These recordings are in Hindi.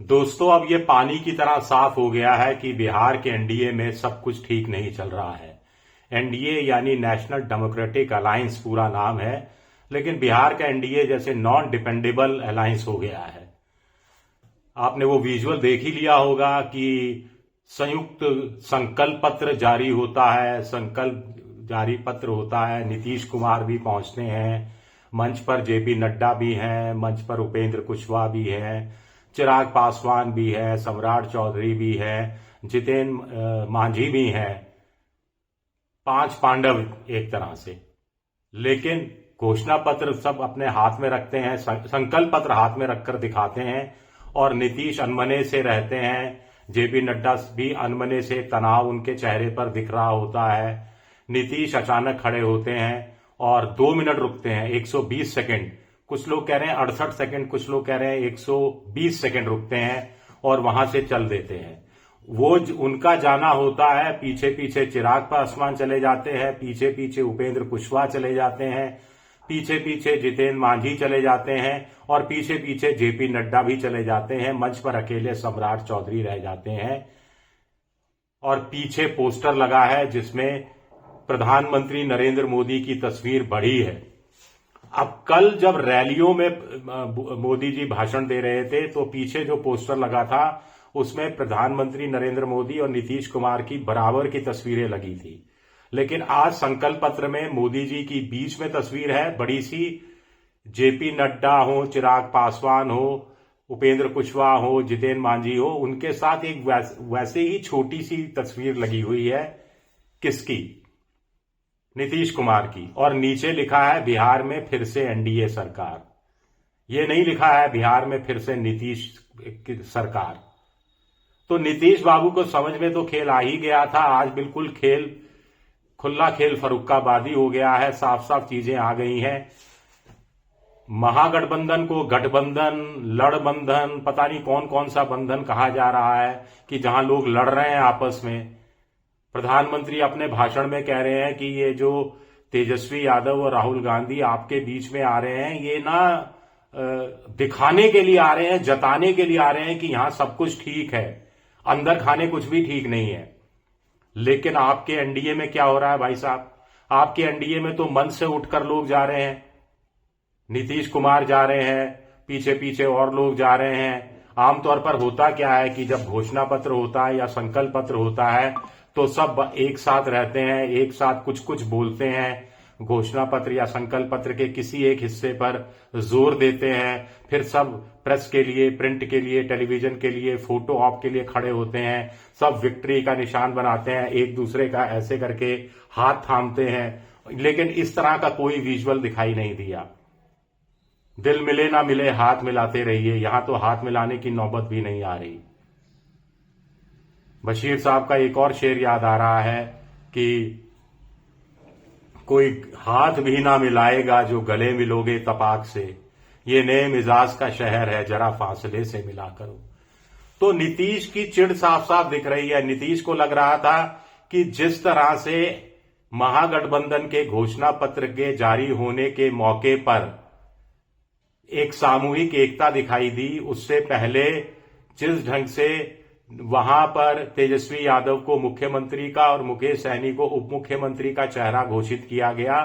दोस्तों, अब ये पानी की तरह साफ हो गया है कि बिहार के एनडीए में सब कुछ ठीक नहीं चल रहा है। एनडीए यानी नेशनल डेमोक्रेटिक अलायंस पूरा नाम है, लेकिन बिहार का एनडीए जैसे नॉन डिपेंडेबल अलायंस हो गया है। आपने वो विजुअल देख ही लिया होगा कि संयुक्त संकल्प पत्र जारी होता है, संकल्प जारी पत्र होता है। नीतीश कुमार भी पहुंचते हैं, मंच पर जेपी नड्डा भी हैं, मंच पर उपेंद्र कुशवाहा भी हैं, चिराग पासवान भी है, सम्राट चौधरी भी है, जितेन मांझी भी हैं। 5 पांडव एक तरह से। लेकिन घोषणा पत्र सब अपने हाथ में रखते हैं, संकल्प पत्र हाथ में रखकर दिखाते हैं और नीतीश अनमने से रहते हैं। जेपी नड्डा भी अनमने से, तनाव उनके चेहरे पर दिख रहा होता है। नीतीश अचानक खड़े होते हैं और 2 मिनट रुकते हैं, 120 सेकंड। कुछ लोग कह रहे हैं 68 सेकंड, कुछ लोग कह रहे हैं 120 सेकंड रुकते हैं और वहां से चल देते हैं। वो उनका जाना होता है, पीछे पीछे चिराग पासवान चले जाते हैं, पीछे पीछे उपेंद्र कुशवाहा चले जाते हैं, पीछे पीछे जितेन मांझी चले जाते हैं और पीछे पीछे जेपी नड्डा भी चले जाते हैं। मंच पर अकेले सम्राट चौधरी रह जाते हैं और पीछे पोस्टर लगा है जिसमें प्रधानमंत्री नरेंद्र मोदी की तस्वीर बड़ी है। अब कल जब रैलियों में मोदी जी भाषण दे रहे थे तो पीछे जो पोस्टर लगा था उसमें प्रधानमंत्री नरेंद्र मोदी और नीतीश कुमार की बराबर की तस्वीरें लगी थी। लेकिन आज संकल्प पत्र में मोदी जी की बीच में तस्वीर है बड़ी सी। जेपी नड्डा हो, चिराग पासवान हो, उपेंद्र कुशवाहा हो, जितेन मांझी हो, उनके साथ एक वैसे ही छोटी सी तस्वीर लगी हुई है। किसकी? नीतीश कुमार की। और नीचे लिखा है बिहार में फिर से एनडीए सरकार। ये नहीं लिखा है बिहार में फिर से नीतीश की सरकार। तो नीतीश बाबू को समझ में तो खेल आ ही गया था। आज बिल्कुल खेल खुला खेल फरुक्काबादी हो गया है। साफ साफ चीजें आ गई हैं। महागठबंधन को गठबंधन, लड़बंधन, पता नहीं कौन कौन सा बंधन कहा जा रहा है कि जहां लोग लड़ रहे हैं आपस में। प्रधानमंत्री अपने भाषण में कह रहे हैं कि ये जो तेजस्वी यादव और राहुल गांधी आपके बीच में आ रहे हैं, ये ना दिखाने के लिए आ रहे हैं, जताने के लिए आ रहे हैं कि यहां सब कुछ ठीक है, अंदर खाने कुछ भी ठीक नहीं है। लेकिन आपके एनडीए में क्या हो रहा है भाई साहब? आपके एनडीए में तो मंच से उठकर लोग जा रहे हैं। नीतीश कुमार जा रहे हैं, पीछे पीछे और लोग जा रहे हैं। आमतौर पर होता क्या है कि जब घोषणा पत्र होता है या संकल्प पत्र होता है तो सब एक साथ रहते हैं, एक साथ कुछ कुछ बोलते हैं। घोषणा पत्र या संकल्प पत्र के किसी एक हिस्से पर जोर देते हैं, फिर सब प्रेस के लिए, प्रिंट के लिए, टेलीविजन के लिए, फोटो ऑप के लिए खड़े होते हैं। सब विक्ट्री का निशान बनाते हैं, एक दूसरे का ऐसे करके हाथ थामते हैं। लेकिन इस तरह का कोई विजुअल दिखाई नहीं दिया। दिल मिले ना मिले, हाथ मिलाते रहिए। यहां तो हाथ मिलाने की नौबत भी नहीं आ रही। बशीर साहब का एक और शेर याद आ रहा है कि कोई हाथ भी ना मिलाएगा जो गले मिलोगे तपाक से, ये नए मिजाज का शहर है जरा फासले से मिला करो। तो नीतीश की चिढ़ साफ साफ दिख रही है। नीतीश को लग रहा था कि जिस तरह से महागठबंधन के घोषणा पत्र के जारी होने के मौके पर एक सामूहिक एकता दिखाई दी, उससे पहले जिस ढंग से वहां पर तेजस्वी यादव को मुख्यमंत्री का और मुकेश सहनी को उप मुख्यमंत्री का चेहरा घोषित किया गया,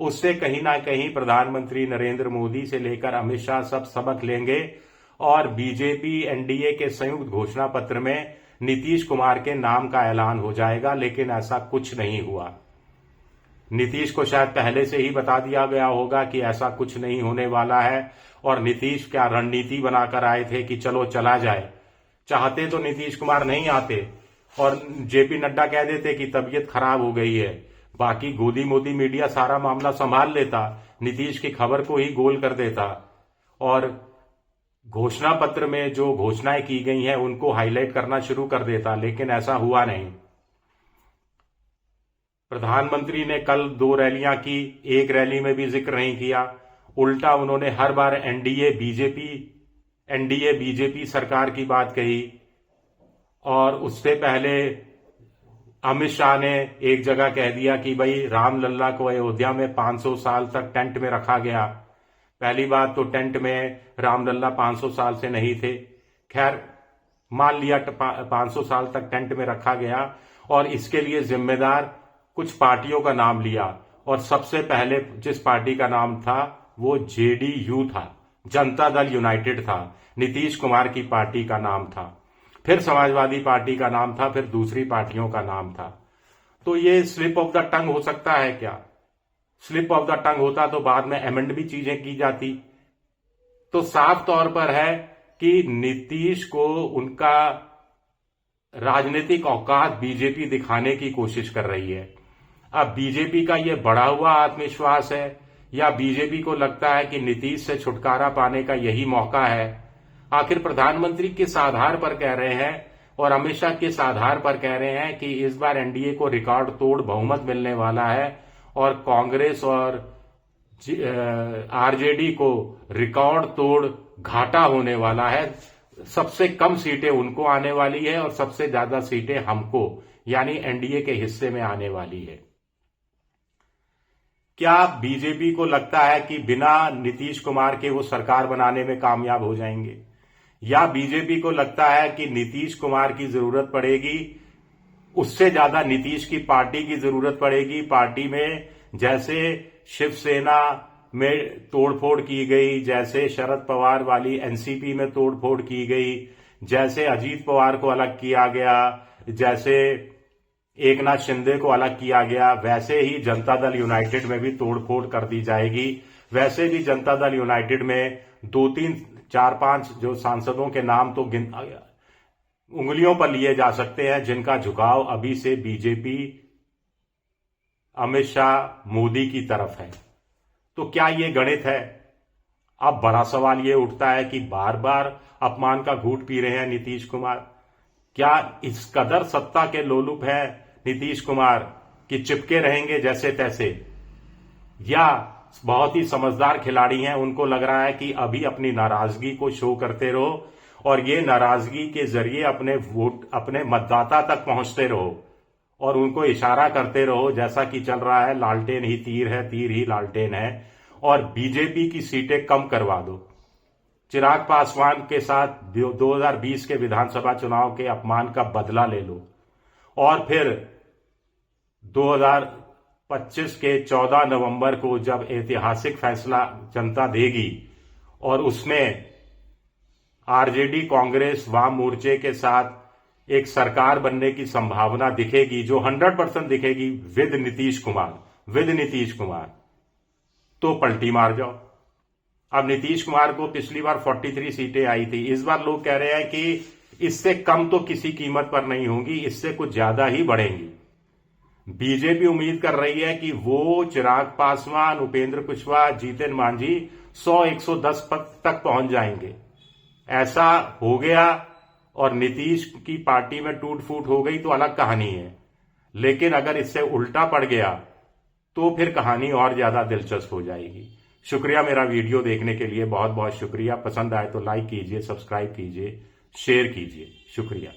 उससे कहीं ना कहीं प्रधानमंत्री नरेंद्र मोदी से लेकर अमित शाह सब सबक लेंगे और बीजेपी एनडीए के संयुक्त घोषणा पत्र में नीतीश कुमार के नाम का ऐलान हो जाएगा। लेकिन ऐसा कुछ नहीं हुआ। नीतीश को शायद पहले से ही बता दिया गया होगा कि ऐसा कुछ नहीं होने वाला है और नीतीश क्या रणनीति बनाकर आए थे कि चलो चला जाए। चाहते तो नीतीश कुमार नहीं आते और जेपी नड्डा कह देते कि तबीयत खराब हो गई है, बाकी गोदी मोदी मीडिया सारा मामला संभाल लेता, नीतीश की खबर को ही गोल कर देता और घोषणा पत्र में जो घोषणाएं की गई हैं उनको हाईलाइट करना शुरू कर देता। लेकिन ऐसा हुआ नहीं। प्रधानमंत्री ने कल 2 रैलियां की, एक रैली में भी जिक्र नहीं किया। उल्टा उन्होंने हर बार एनडीए बीजेपी सरकार की बात कही। और उससे पहले अमित शाह ने एक जगह कह दिया कि भाई रामलल्ला को अयोध्या में 500 साल तक टेंट में रखा गया। पहली बात तो टेंट में रामलल्ला 500 साल से नहीं थे। खैर, मान लिया 500 साल तक टेंट में रखा गया और इसके लिए जिम्मेदार कुछ पार्टियों का नाम लिया और सबसे पहले जिस पार्टी का नाम था वो जेडीयू था, जनता दल यूनाइटेड था, नीतीश कुमार की पार्टी का नाम था, फिर समाजवादी पार्टी का नाम था, फिर दूसरी पार्टियों का नाम था। तो ये स्लिप ऑफ द टंग हो सकता है क्या? स्लिप ऑफ द टंग होता तो बाद में अमेंड भी चीजें की जाती। तो साफ तौर पर है कि नीतीश को उनका राजनीतिक औकात बीजेपी दिखाने की कोशिश कर रही है। अब बीजेपी का यह बढ़ा हुआ आत्मविश्वास है या बीजेपी को लगता है कि नीतीश से छुटकारा पाने का यही मौका है? आखिर प्रधानमंत्री किस आधार पर कह रहे हैं और अमित शाह किस आधार पर कह रहे हैं कि इस बार एनडीए को रिकॉर्ड तोड़ बहुमत मिलने वाला है और कांग्रेस और आरजेडी को रिकॉर्ड तोड़ घाटा होने वाला है, सबसे कम सीटें उनको आने वाली है और सबसे ज्यादा सीटें हमको यानी एनडीए के हिस्से में आने वाली है? क्या बीजेपी को लगता है कि बिना नीतीश कुमार के वो सरकार बनाने में कामयाब हो जाएंगे, या बीजेपी को लगता है कि नीतीश कुमार की जरूरत पड़ेगी, उससे ज्यादा नीतीश की पार्टी की जरूरत पड़ेगी? पार्टी में जैसे शिवसेना में तोड़फोड़ की गई, जैसे शरद पवार वाली एनसीपी में तोड़फोड़ की गई, जैसे अजीत पवार को अलग किया गया, जैसे एकनाथ शिंदे को अलग किया गया, वैसे ही जनता दल यूनाइटेड में भी तोड़फोड़ कर दी जाएगी। वैसे भी जनता दल यूनाइटेड में 2, 3, 4, 5 जो सांसदों के नाम तो उंगलियों पर लिए जा सकते हैं जिनका झुकाव अभी से बीजेपी, अमित शाह, मोदी की तरफ है। तो क्या ये गणित है? अब बड़ा सवाल ये उठता है कि बार बार अपमान का घूंट पी रहे हैं नीतीश कुमार। क्या इस कदर सत्ता के लोलुप हैं नीतीश कुमार कि चिपके रहेंगे जैसे तैसे, या बहुत ही समझदार खिलाड़ी हैं, उनको लग रहा है कि अभी अपनी नाराजगी को शो करते रहो और ये नाराजगी के जरिए अपने मतदाता तक पहुंचते रहो और उनको इशारा करते रहो, जैसा कि चल रहा है लालटेन ही तीर है, तीर ही लालटेन है, और बीजेपी की सीटें कम करवा दो। चिराग पासवान के साथ 2020 के विधानसभा चुनाव के अपमान का बदला ले लो और फिर 2025 के 14 नवंबर को जब ऐतिहासिक फैसला जनता देगी और उसमें आरजेडी, कांग्रेस, वाम मोर्चे के साथ एक सरकार बनने की संभावना दिखेगी, जो 100% दिखेगी विद नीतीश कुमार, तो पलटी मार जाओ। अब नीतीश कुमार को पिछली बार 43 सीटें आई थी, इस बार लोग कह रहे हैं कि इससे कम तो किसी कीमत पर नहीं होंगी, इससे कुछ ज्यादा ही बढ़ेंगी। बीजेपी उम्मीद कर रही है कि वो चिराग पासवान, उपेंद्र कुशवाहा, जीतन मांझी 100-110 तक पहुंच जाएंगे। ऐसा हो गया और नीतीश की पार्टी में टूट फूट हो गई तो अलग कहानी है, लेकिन अगर इससे उल्टा पड़ गया तो फिर कहानी और ज्यादा दिलचस्प हो जाएगी। शुक्रिया मेरा वीडियो देखने के लिए, बहुत बहुत शुक्रिया। पसंद आए तो लाइक कीजिए, सब्सक्राइब कीजिए, शेयर कीजिए। शुक्रिया।